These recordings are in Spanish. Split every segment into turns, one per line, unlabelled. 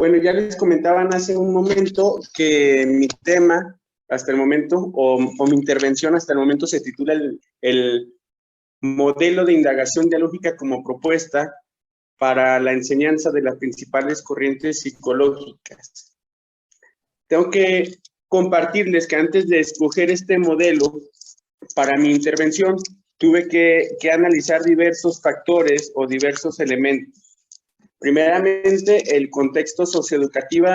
Bueno, ya les comentaban hace un momento que mi tema hasta el momento, o mi intervención hasta el momento se titula el modelo de indagación dialógica como propuesta para la enseñanza de las principales corrientes psicológicas. Tengo que compartirles que antes de escoger este modelo para mi intervención, tuve que analizar diversos factores o diversos elementos. Primeramente, el contexto socioeducativo,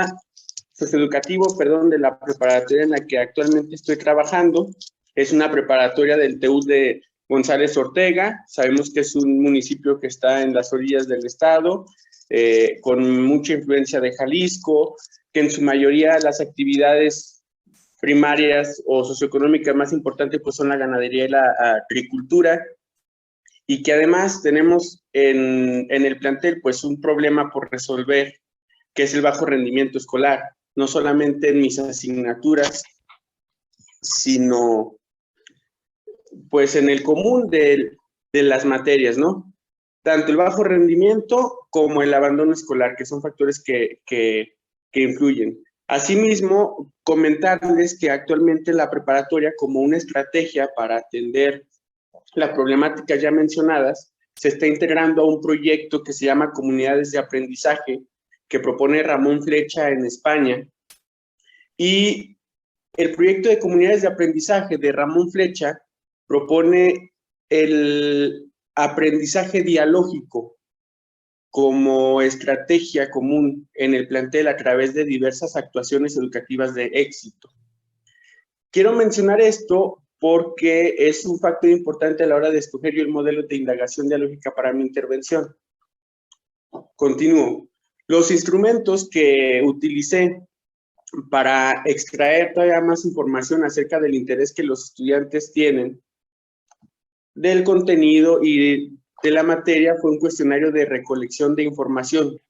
de la preparatoria en la que actualmente estoy trabajando. Es una preparatoria del TEUS de González Ortega. Sabemos que es un municipio que está en las orillas del estado, con mucha influencia de Jalisco, que en su mayoría las actividades primarias o socioeconómicas más importantes pues son la ganadería y la agricultura, y que además tenemos en el plantel pues un problema por resolver, que es el bajo rendimiento escolar, no solamente en mis asignaturas, sino pues en el común de las materias, ¿no? Tanto el bajo rendimiento como el abandono escolar, que son factores que influyen. Asimismo, comentarles que actualmente la preparatoria, como una estrategia para atender las problemáticas ya mencionadas, se está integrando a un proyecto que se llama Comunidades de Aprendizaje, que propone Ramón Flecha en España. Y el proyecto de Comunidades de Aprendizaje de Ramón Flecha propone el aprendizaje dialógico como estrategia común en el plantel a través de diversas actuaciones educativas de éxito. Quiero mencionar esto porque es un factor importante a la hora de escoger yo el modelo de indagación dialógica para mi intervención. Continúo. Los instrumentos que utilicé para extraer todavía más información acerca del interés que los estudiantes tienen del contenido y de la materia fue un cuestionario de recolección de información,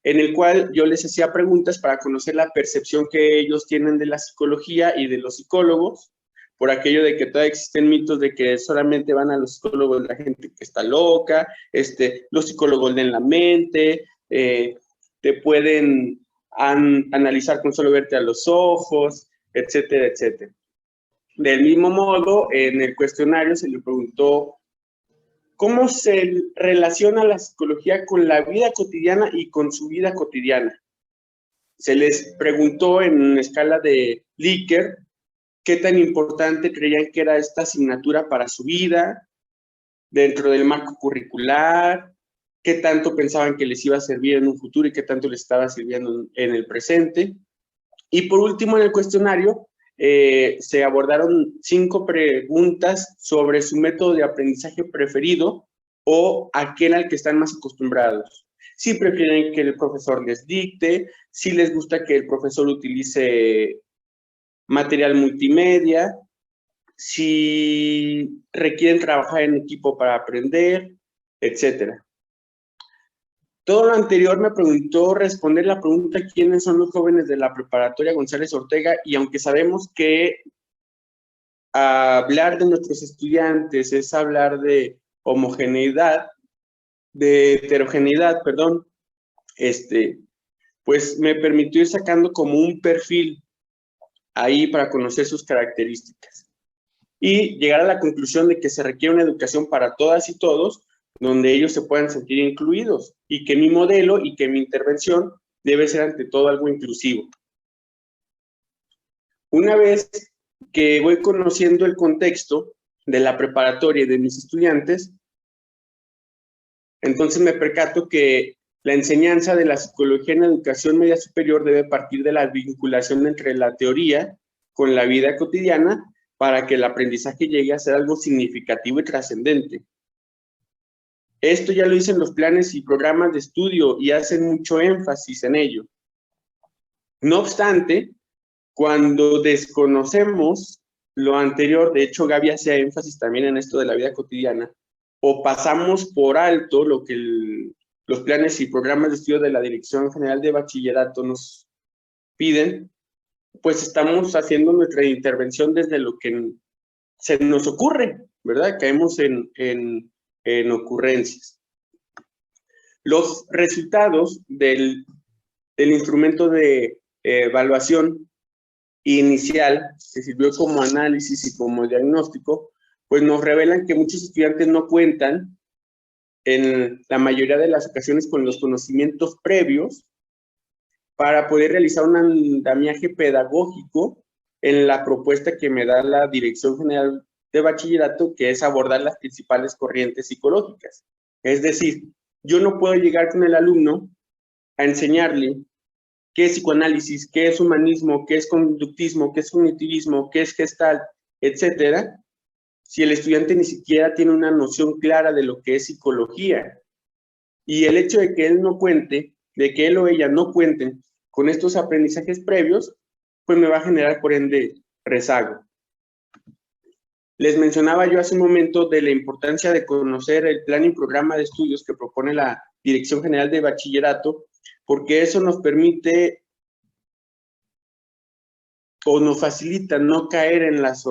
en el cual yo les hacía preguntas para conocer la percepción que ellos tienen de la psicología y de los psicólogos, por aquello de que todavía existen mitos de que solamente van a los psicólogos la gente que está loca, los psicólogos leen la mente, te pueden analizar con solo verte a los ojos, etcétera, etcétera. Del mismo modo, en el cuestionario se le preguntó cómo se relaciona la psicología con la vida cotidiana y con su vida cotidiana. Se les preguntó en escala de Likert qué tan importante creían que era esta asignatura para su vida, dentro del marco curricular, qué tanto pensaban que les iba a servir en un futuro y qué tanto les estaba sirviendo en el presente. Y por último, en el cuestionario, se abordaron 5 preguntas sobre su método de aprendizaje preferido o aquel al que están más acostumbrados. Si prefieren que el profesor les dicte, si les gusta que el profesor utilice material multimedia, si requieren trabajar en equipo para aprender, etcétera. Todo lo anterior me preguntó responder la pregunta ¿quiénes son los jóvenes de la preparatoria González Ortega? Y aunque sabemos que hablar de nuestros estudiantes es hablar de homogeneidad, de heterogeneidad, perdón, pues me permitió ir sacando como un perfil ahí para conocer sus características. Y llegar a la conclusión de que se requiere una educación para todas y todos, donde ellos se puedan sentir incluidos, y que mi modelo y que mi intervención debe ser ante todo algo inclusivo. Una vez que voy conociendo el contexto de la preparatoria y de mis estudiantes, entonces me percato que la enseñanza de la psicología en la educación media superior debe partir de la vinculación entre la teoría con la vida cotidiana para que el aprendizaje llegue a ser algo significativo y trascendente. Esto ya lo dicen los planes y programas de estudio y hacen mucho énfasis en ello. No obstante, cuando desconocemos lo anterior, de hecho Gaby hacía énfasis también en esto de la vida cotidiana, o pasamos por alto lo que los planes y programas de estudio de la Dirección General de Bachillerato nos piden, pues estamos haciendo nuestra intervención desde lo que se nos ocurre, ¿verdad? Caemos en ocurrencias. Los resultados del del instrumento de evaluación inicial, que sirvió como análisis y como diagnóstico, pues nos revelan que muchos estudiantes no cuentan en la mayoría de las ocasiones con los conocimientos previos para poder realizar un andamiaje pedagógico en la propuesta que me da la Dirección General de Bachillerato, que es abordar las principales corrientes psicológicas. Es decir, yo no puedo llegar con el alumno a enseñarle qué es psicoanálisis, qué es humanismo, qué es conductismo, qué es cognitivismo, qué es gestalt, etcétera, si el estudiante ni siquiera tiene una noción clara de lo que es psicología. Y el hecho de que él no cuente, de que él o ella no cuenten con estos aprendizajes previos, pues me va a generar, por ende, rezago. Les mencionaba yo hace un momento de la importancia de conocer el plan y programa de estudios que propone la Dirección General de Bachillerato, porque eso nos permite o nos facilita no caer en las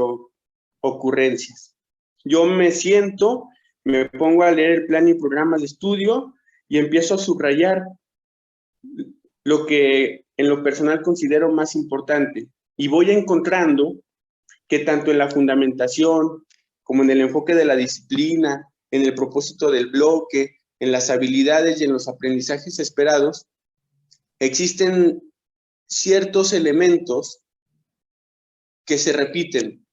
ocurrencias. Yo me siento, me pongo a leer el plan y programa de estudio y empiezo a subrayar lo que en lo personal considero más importante. Y voy encontrando que tanto en la fundamentación como en el enfoque de la disciplina, en el propósito del bloque, en las habilidades y en los aprendizajes esperados, existen ciertos elementos que se repiten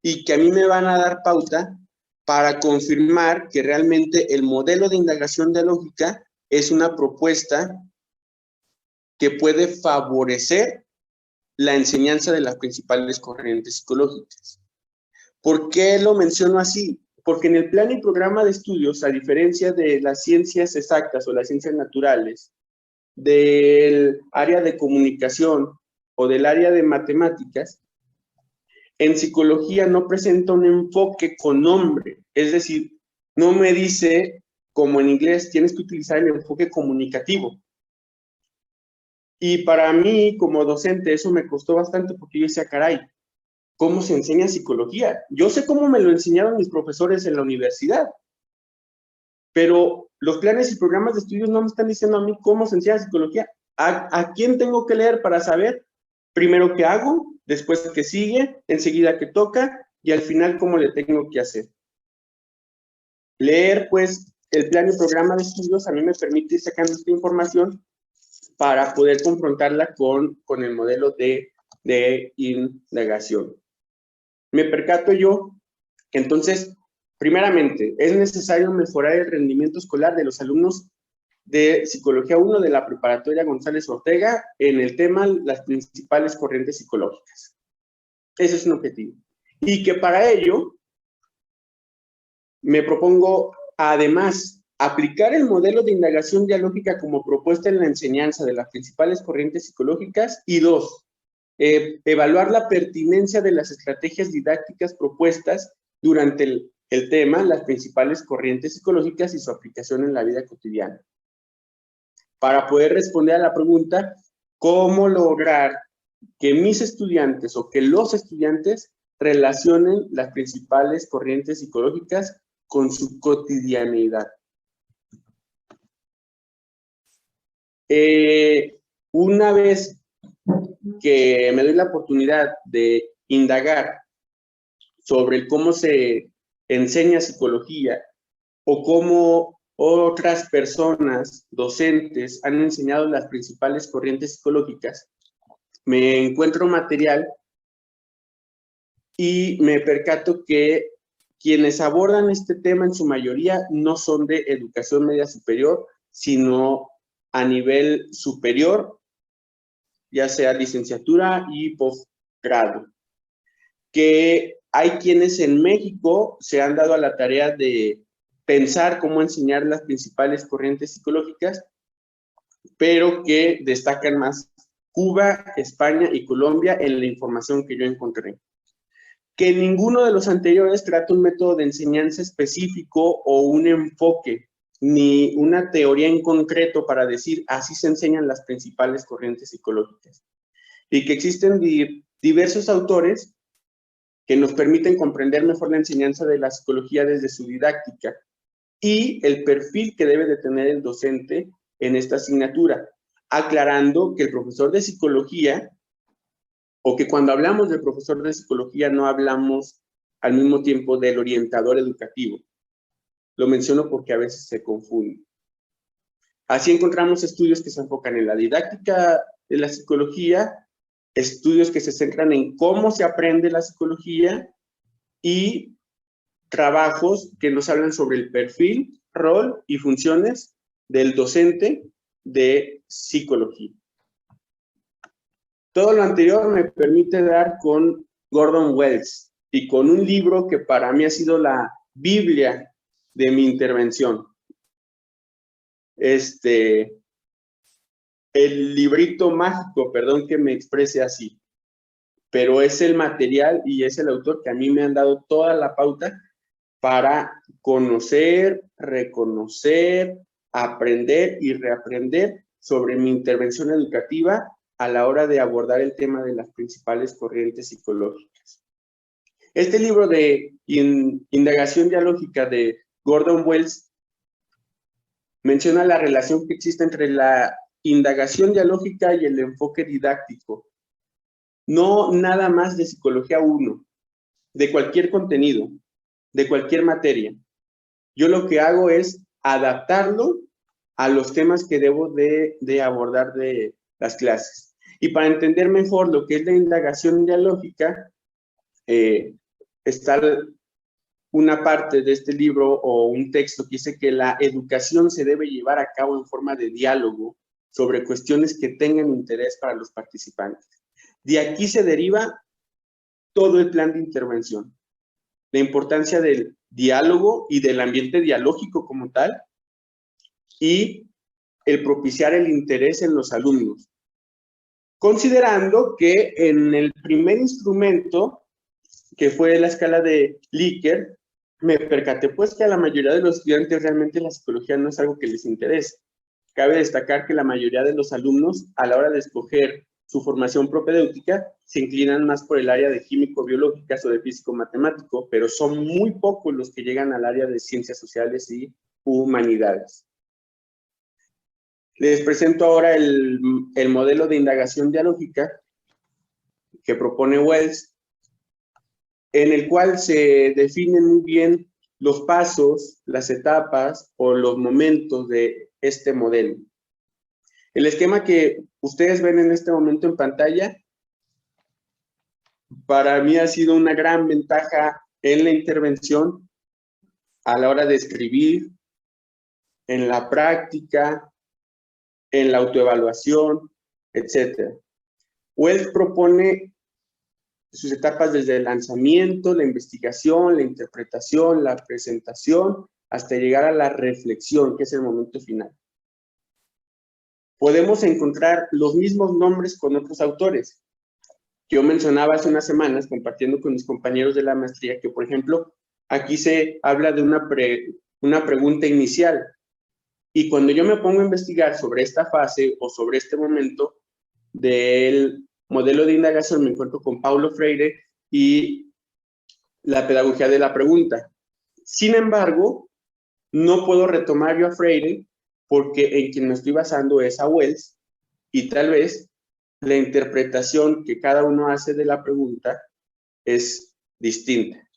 y que a mí me van a dar pauta para confirmar que realmente el modelo de indagación dialógica es una propuesta que puede favorecer la enseñanza de las principales corrientes psicológicas. ¿Por qué lo menciono así? Porque en el plan y programa de estudios, a diferencia de las ciencias exactas o las ciencias naturales, del área de comunicación o del área de matemáticas, en psicología no presenta un enfoque con nombre, es decir, no me dice, como en inglés, tienes que utilizar el enfoque comunicativo. Y para mí, como docente, eso me costó bastante porque yo decía, caray, ¿cómo se enseña psicología? Yo sé cómo me lo enseñaron mis profesores en la universidad, pero los planes y programas de estudios no me están diciendo a mí cómo se enseña psicología. ¿A quién tengo que leer para saber primero qué hago, después qué sigue, enseguida qué toca y al final cómo le tengo que hacer? Leer, pues, el plan y programa de estudios a mí me permite ir sacando esta información para poder confrontarla con el modelo de indagación. Me percato yo que entonces, primeramente, es necesario mejorar el rendimiento escolar de los alumnos de Psicología 1 de la Preparatoria González Ortega en el tema las principales corrientes psicológicas. Ese es un objetivo. Y que para ello me propongo, además, aplicar el modelo de indagación dialógica como propuesta en la enseñanza de las principales corrientes psicológicas y 2, evaluar la pertinencia de las estrategias didácticas propuestas durante el tema, las principales corrientes psicológicas y su aplicación en la vida cotidiana. Para poder responder a la pregunta, ¿cómo lograr que mis estudiantes o que los estudiantes relacionen las principales corrientes psicológicas con su cotidianidad? Una vez que me doy la oportunidad de indagar sobre cómo se enseña psicología o cómo otras personas, docentes, han enseñado las principales corrientes psicológicas, me encuentro material y me percato que quienes abordan este tema en su mayoría no son de educación media superior, sino a nivel superior, ya sea licenciatura y posgrado. Que hay quienes en México se han dado a la tarea de pensar cómo enseñar las principales corrientes psicológicas, pero que destacan más Cuba, España y Colombia en la información que yo encontré. Que ninguno de los anteriores trata un método de enseñanza específico o un enfoque, ni una teoría en concreto para decir así se enseñan las principales corrientes psicológicas. Y que existen diversos autores que nos permiten comprender mejor la enseñanza de la psicología desde su didáctica y el perfil que debe de tener el docente en esta asignatura. aclarando que el profesor de psicología, o que cuando hablamos del profesor de psicología no hablamos al mismo tiempo del orientador educativo. Lo menciono porque a veces se confunde. Así encontramos estudios que se enfocan en la didáctica de la psicología, estudios que se centran en cómo se aprende la psicología y trabajos que nos hablan sobre el perfil, rol y funciones del docente de psicología. Todo lo anterior me permite dar con Gordon Wells y con un libro que para mí ha sido la Biblia de mi intervención. El librito mágico, perdón que me exprese así, pero es el material y es el autor que a mí me han dado toda la pauta para conocer, reconocer, aprender y reaprender sobre mi intervención educativa a la hora de abordar el tema de las principales corrientes psicológicas. Este libro de indagación dialógica de Gordon Wells menciona la relación que existe entre la indagación dialógica y el enfoque didáctico. No nada más de psicología 1, de cualquier contenido, de cualquier materia. Yo lo que hago es adaptarlo a los temas que debo de abordar de las clases. Y para entender mejor lo que es la indagación dialógica, está una parte de este libro o un texto que dice que la educación se debe llevar a cabo en forma de diálogo sobre cuestiones que tengan interés para los participantes. De aquí se deriva todo el plan de intervención. La importancia del diálogo y del ambiente dialógico como tal, y el propiciar el interés en los alumnos. Considerando que en el primer instrumento, que fue la escala de Likert, me percaté pues que a la mayoría de los estudiantes realmente la psicología no es algo que les interese. Cabe destacar que la mayoría de los alumnos, a la hora de escoger su formación propedéutica, se inclinan más por el área de químico-biológicas o de físico-matemático, pero son muy pocos los que llegan al área de ciencias sociales y humanidades. Les presento ahora el modelo de indagación dialógica que propone Wells, en el cual se definen muy bien los pasos, las etapas o los momentos de este modelo. El esquema que ustedes ven en este momento en pantalla, para mí ha sido una gran ventaja en la intervención a la hora de escribir, en la práctica, en la autoevaluación, etc. Wells propone sus etapas desde el lanzamiento, la investigación, la interpretación, la presentación, hasta llegar a la reflexión, que es el momento final. Podemos encontrar los mismos nombres con otros autores. Yo mencionaba hace unas semanas, compartiendo con mis compañeros de la maestría, que, por ejemplo, aquí se habla de una pregunta inicial. Y cuando yo me pongo a investigar sobre esta fase o sobre este momento del modelo de indagación, me encuentro con Paulo Freire y la pedagogía de la pregunta. Sin embargo, no puedo retomar yo a Freire porque en quien me estoy basando es a Wells, y tal vez la interpretación que cada uno hace de la pregunta es distinta.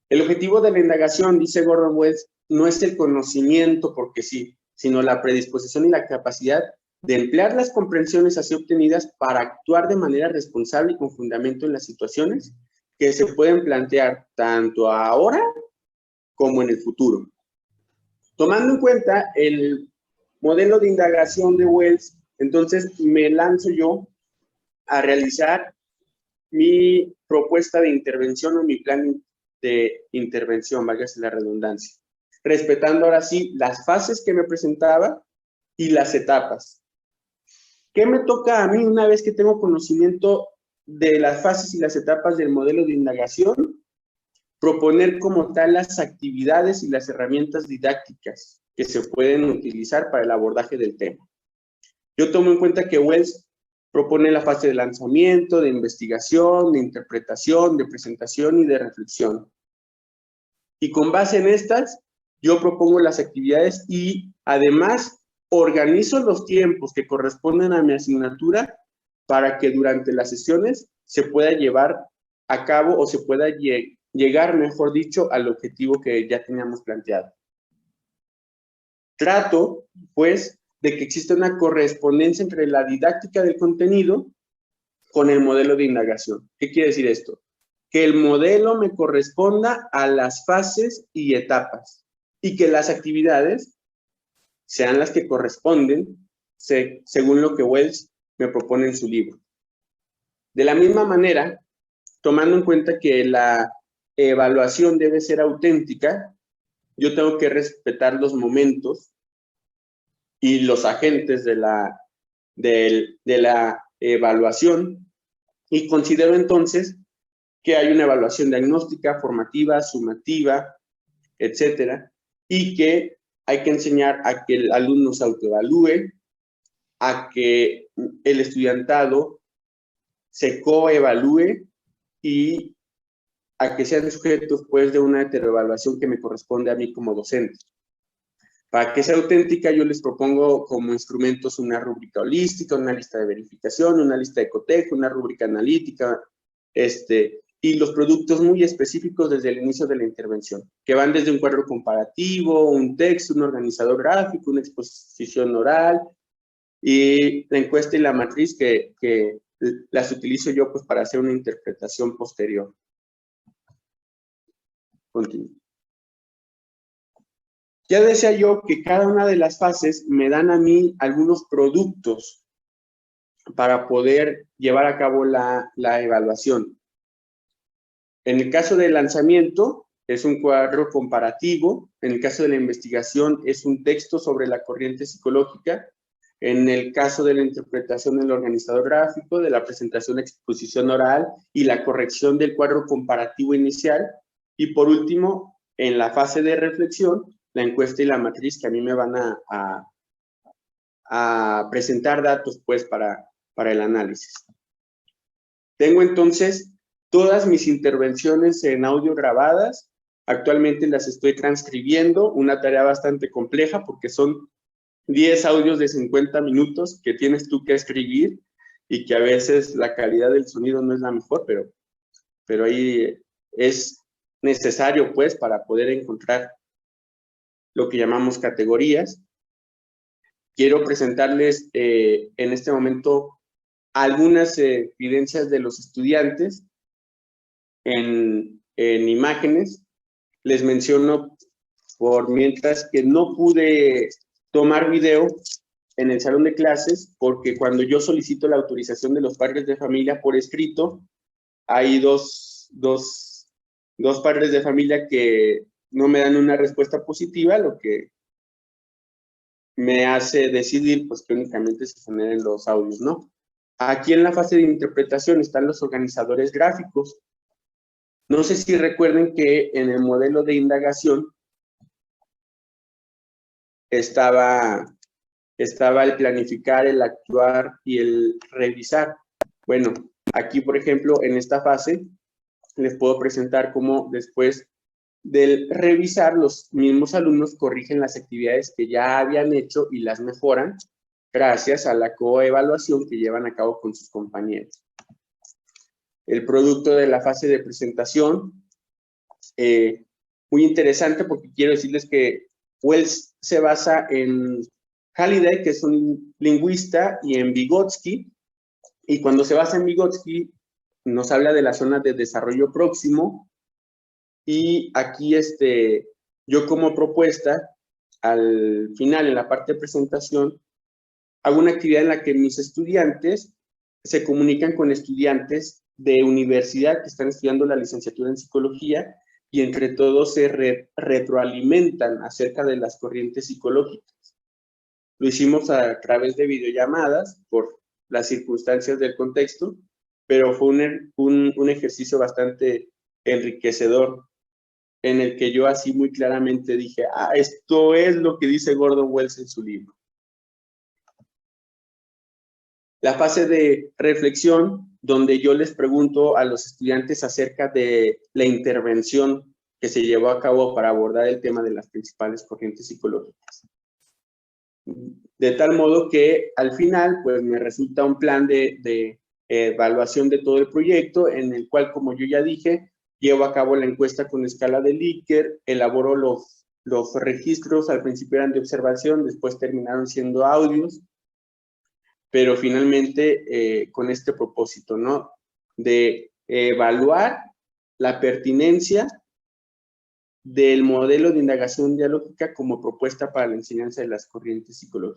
El objetivo de la indagación, dice Gordon Wells, no es el conocimiento porque sí, sino la predisposición y la capacidad de emplear las comprensiones así obtenidas para actuar de manera responsable y con fundamento en las situaciones que se pueden plantear tanto ahora como en el futuro. Tomando en cuenta el modelo de indagación de Wells, entonces me lanzo yo a realizar mi propuesta de intervención o mi plan de intervención, válgase la redundancia, respetando ahora sí las fases que me presentaba y las etapas. ¿Qué me toca a mí una vez que tengo conocimiento de las fases y las etapas del modelo de indagación? Proponer como tal las actividades y las herramientas didácticas que se pueden utilizar para el abordaje del tema. Yo tomo en cuenta que Wells propone la fase de lanzamiento, de investigación, de interpretación, de presentación y de reflexión. Y con base en estas, yo propongo las actividades y además organizo los tiempos que corresponden a mi asignatura para que durante las sesiones se pueda llevar a cabo o se pueda llegar, mejor dicho, al objetivo que ya teníamos planteado. Trato, pues, de que exista una correspondencia entre la didáctica del contenido con el modelo de indagación. ¿Qué quiere decir esto? Que el modelo me corresponda a las fases y etapas y que las actividades sean las que corresponden según lo que Wells me propone en su libro. De la misma manera, tomando en cuenta que la evaluación debe ser auténtica, yo tengo que respetar los momentos y los agentes de la evaluación, y considero entonces que hay una evaluación diagnóstica, formativa, sumativa, etcétera, y que hay que enseñar a que el alumno se autoevalúe, a que el estudiantado se coevalúe y a que sean sujetos, pues, de una heteroevaluación que me corresponde a mí como docente. Para que sea auténtica, yo les propongo como instrumentos una rúbrica holística, una lista de verificación, una lista de cotejo, una rúbrica analítica, y los productos muy específicos desde el inicio de la intervención, que van desde un cuadro comparativo, un texto, un organizador gráfico, una exposición oral, y la encuesta y la matriz que las utilizo yo, pues, para hacer una interpretación posterior. Continúo. Ya decía yo que cada una de las fases me dan a mí algunos productos para poder llevar a cabo la evaluación. En el caso del lanzamiento, es un cuadro comparativo. En el caso de la investigación, es un texto sobre la corriente psicológica. En el caso de la interpretación del organizador gráfico, de la presentación, exposición oral y la corrección del cuadro comparativo inicial. Y por último, en la fase de reflexión, la encuesta y la matriz, que a mí me van a presentar datos, pues, para el análisis. Tengo entonces todas mis intervenciones en audio grabadas. Actualmente las estoy transcribiendo, una tarea bastante compleja porque son 10 audios de 50 minutos que tienes tú que escribir y que a veces la calidad del sonido no es la mejor, pero ahí es necesario, pues, para poder encontrar lo que llamamos categorías. Quiero presentarles en este momento algunas evidencias de los estudiantes en imágenes. Les menciono por mientras que no pude tomar video en el salón de clases, porque cuando yo solicito la autorización de los padres de familia por escrito, hay dos padres de familia que no me dan una respuesta positiva, lo que me hace decidir, pues, que únicamente se generen los audios, ¿no? Aquí en la fase de interpretación están los organizadores gráficos. No sé si recuerden que en el modelo de indagación estaba el planificar, el actuar y el revisar. Bueno, aquí, por ejemplo, en esta fase, les puedo presentar cómo después del revisar, los mismos alumnos corrigen las actividades que ya habían hecho y las mejoran gracias a la coevaluación que llevan a cabo con sus compañeros. El producto de la fase de presentación, muy interesante porque quiero decirles que Wells se basa en Halliday, que es un lingüista, y en Vygotsky, y cuando se basa en Vygotsky nos habla de la zona de desarrollo próximo, y aquí yo como propuesta, al final, en la parte de presentación, hago una actividad en la que mis estudiantes se comunican con estudiantes de universidad que están estudiando la licenciatura en psicología y entre todos se retroalimentan acerca de las corrientes psicológicas. Lo hicimos a través de videollamadas por las circunstancias del contexto, pero fue un ejercicio bastante enriquecedor en el que yo así muy claramente dije, esto es lo que dice Gordon Wells en su libro. La fase de reflexión, donde yo les pregunto a los estudiantes acerca de la intervención que se llevó a cabo para abordar el tema de las principales corrientes psicológicas. De tal modo que al final, pues me resulta un plan de evaluación de todo el proyecto, en el cual, como yo ya dije, llevo a cabo la encuesta con escala de Likert, elaboro los registros, al principio eran de observación, después terminaron siendo audios, pero finalmente con este propósito, ¿no? De evaluar la pertinencia del modelo de indagación dialógica como propuesta para la enseñanza de las corrientes psicológicas.